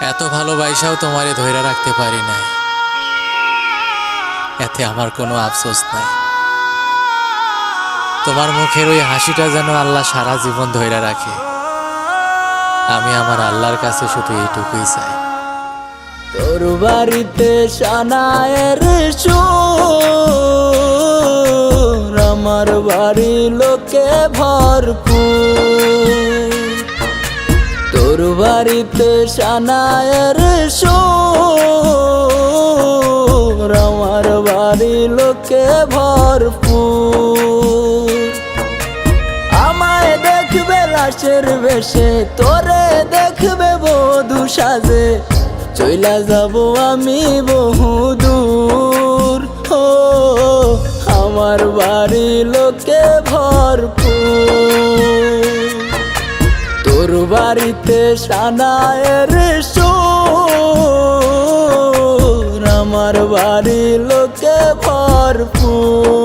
এত ভালোবাসাও তোমারে ধইরা রাখতে পারি নাই, এতে আমার কোনো আফসোস নাই। তোমার মুখের ওই হাসিটা যেন আল্লাহ সারা জীবন ধইরা রাখে। আমি আমার আল্লাহর কাছে শুধু এইটুকুই চাই। তোর বাড়িতে সানায়ের সুর, আমার বাড়ি লোকে ভরপুর। তোর বাড়িতে সানায়ের সুর, আমার বাড়ি লোকে ভরপুর। আমায় দেখবে লাশের বেশে, তোরে দেখবে বধূ সাজে, চইলা যাব আমি বহুদূর। ও আমার বাড়ি লোকে ভরপুর। তোর বাড়িতে সানায়ের সুর, আমার বাড়ি লোকে ভরপুর।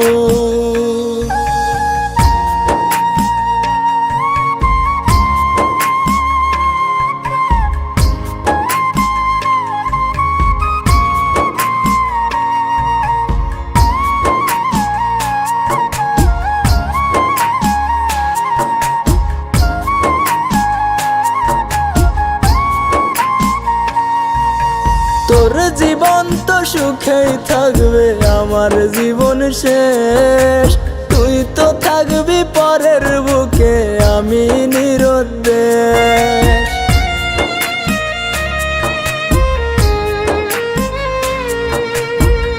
তোর জীবন তো সুখেই থাকবে, আমার জীবন শেষ। তুই তো থাকবি পরের বুকে, আমি নিরুদ্দেশ।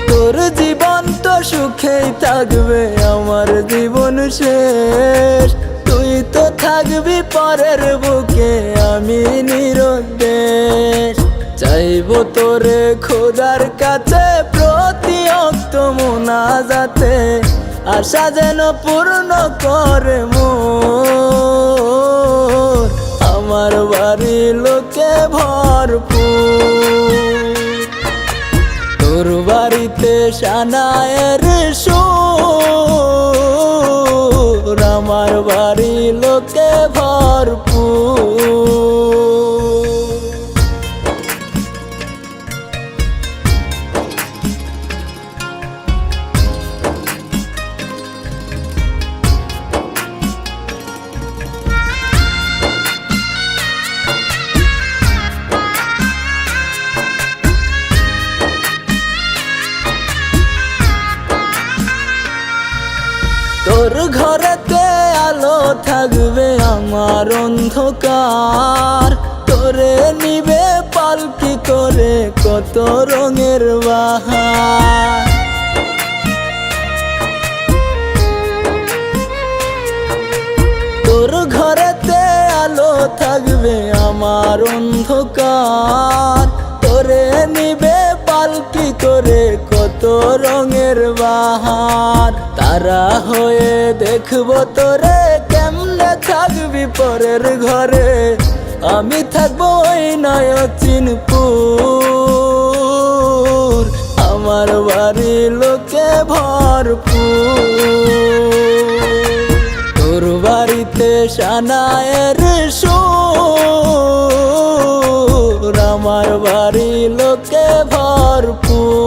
তোর জীবন তো সুখেই থাকবে, আমার জীবন শেষ। তুই তো থাকবি পরের বুকে, আমি নিরুদ্দেশ। চাইবো তোরে খোদার কাছে প্রতি অক্ত মুনাজাতে, আশা যেন পূর্ণ করে মোর। আমার বাড়ি লোকে ভরপুর। তোর বাড়িতে সানায়ের সুর, আমার বাড়ি লোকে ভরপুর। তোর ঘরেতে আলো থাকবে, আমার অন্ধকার। তোরে নিবে পালকি করে কত রঙের বাহার। তোর ঘরেতে আলো থাকবে, আমার অন্ধকার। তোরে নিবে পালকি করে কত রঙের বাহার। তারা হয়ে দেখবো তোরে, কেমনে থাকবি পরের ঘরে। আমি থাকবো ওই নয়চিনপুর, আমার বাড়ি লোকে ভরপুর। তোর বাড়িতে সানায়ের সুর, আমার বাড়ি লোকে ভরপুর।